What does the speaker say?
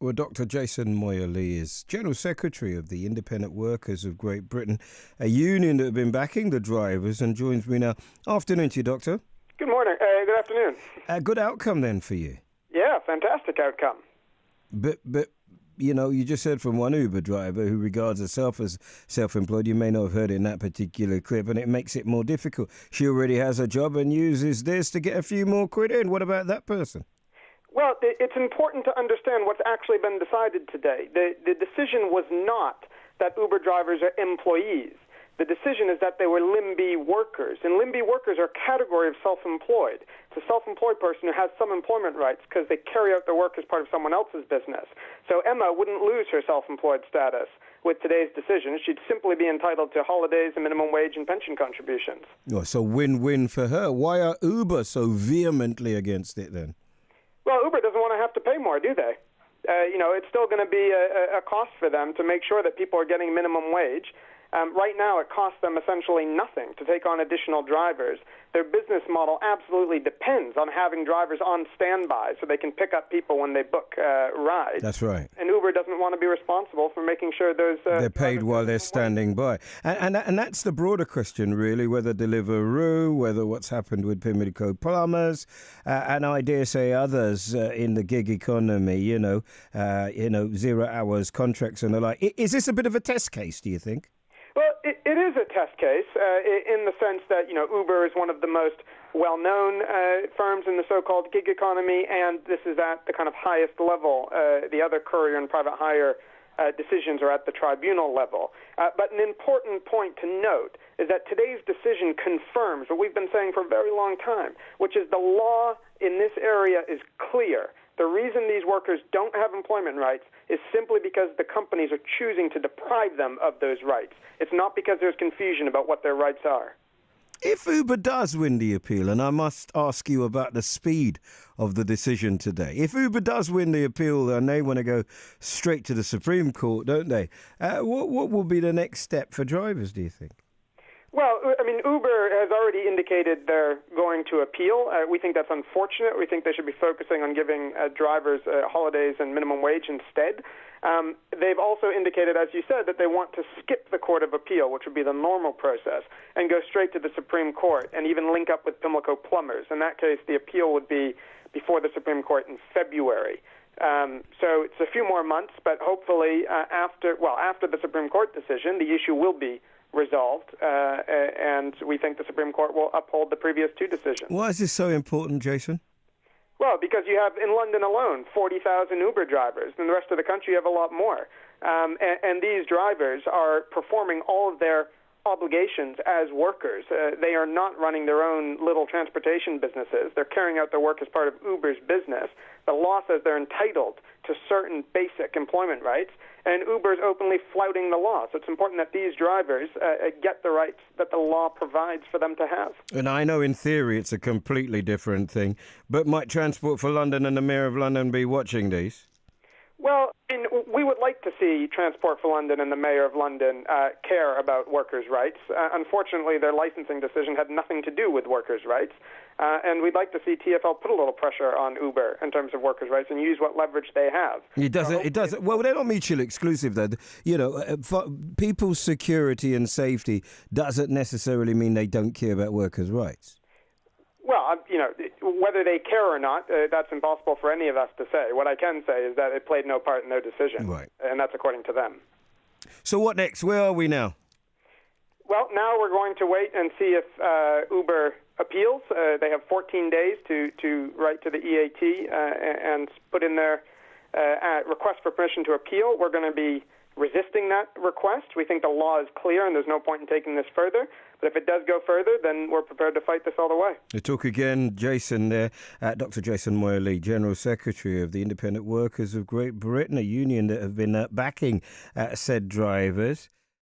Well, Dr. Jason Moyer-Lee is General Secretary of the Independent Workers of Great Britain, a union that have been backing the drivers, and joins me now. Afternoon to you, Doctor. Good morning. Good afternoon. A good outcome then for you. Yeah, fantastic outcome. But you know, you just heard from one Uber driver who regards herself as self-employed. You may not have heard it in that particular clip, and it makes it more difficult. She already has a job and uses this to get a few more quid in. What about that person? Well, it's important to understand what's actually been decided today. The decision was not that Uber drivers are employees. The decision is that they were LIMB workers. And LIMB workers are a category of self-employed. It's a self-employed person who has some employment rights because they carry out their work as part of someone else's business. So Emma wouldn't lose her self-employed status with today's decision. She'd simply be entitled to holidays and minimum wage and pension contributions. Oh, so win-win for her. Why are Uber so vehemently against it then? Well, Uber doesn't want to have to pay more, do they? It's still going to be a cost for them to make sure that people are getting minimum wage. Right now, it costs them essentially nothing to take on additional drivers. Their business model absolutely depends on having drivers on standby so they can pick up people when they book rides. That's right. And Uber doesn't want to be responsible for making sure those... they're paid while they're standing by. And that's the broader question, really, whether Deliveroo, whether what's happened with Pimlico Plumbers, and I dare say others in the gig economy, 0 hours contracts and the like. Is this a bit of a test case, do you think? Well, it is a test case in the sense that, Uber is one of the most well-known firms in the so-called gig economy, and this is at the kind of highest level. The other courier and private hire decisions are at the tribunal level. But an important point to note is that today's decision confirms what we've been saying for a very long time, which is the law in this area is clear. The reason these workers don't have employment rights is simply because the companies are choosing to deprive them of those rights. It's not because there's confusion about what their rights are. If Uber does win the appeal, and I must ask you about the speed of the decision today, if Uber does win the appeal and they want to go straight to the Supreme Court, don't they? What will be the next step for drivers, do you think? Well, Uber has already indicated they're going to appeal. We think that's unfortunate. We think they should be focusing on giving drivers holidays and minimum wage instead. They've also indicated, as you said, that they want to skip the Court of Appeal, which would be the normal process, and go straight to the Supreme Court and even link up with Pimlico Plumbers. In that case, the appeal would be before the Supreme Court in February. So it's a few more months, but hopefully after the Supreme Court decision, the issue will be resolved, and we think the Supreme Court will uphold the previous two decisions. Why is this so important, Jason? Well, because you have, in London alone, 40,000 Uber drivers. In the rest of the country, you have a lot more. And these drivers are performing all of their obligations as workers. They are not running their own little transportation businesses. They're carrying out their work as part of Uber's business. The law says they're entitled to certain basic employment rights, and Uber's openly flouting the law. So it's important that these drivers get the rights that the law provides for them to have. And I know in theory it's a completely different thing, but might Transport for London and the Mayor of London be watching these? Well, we would like to see Transport for London and the Mayor of London care about workers' rights. Unfortunately, their licensing decision had nothing to do with workers' rights. And we'd like to see TfL put a little pressure on Uber in terms of workers' rights and use what leverage they have. It doesn't. Well, they're not mutually exclusive, though. For people's security and safety doesn't necessarily mean they don't care about workers' rights. Well, whether they care or not, that's impossible for any of us to say. What I can say is that it played no part in their decision, right, and that's according to them. So what next? Where are we now? Well, now we're going to wait and see if Uber appeals. They have 14 days to write to the EAT and put in their request for permission to appeal. We're going to be resisting that request. We think the law is clear and there's no point in taking this further. But if it does go further, then we're prepared to fight this all the way. We talk again, Jason, there, Dr. Jason Moyer-Lee, General Secretary of the Independent Workers of Great Britain, a union that have been backing said drivers.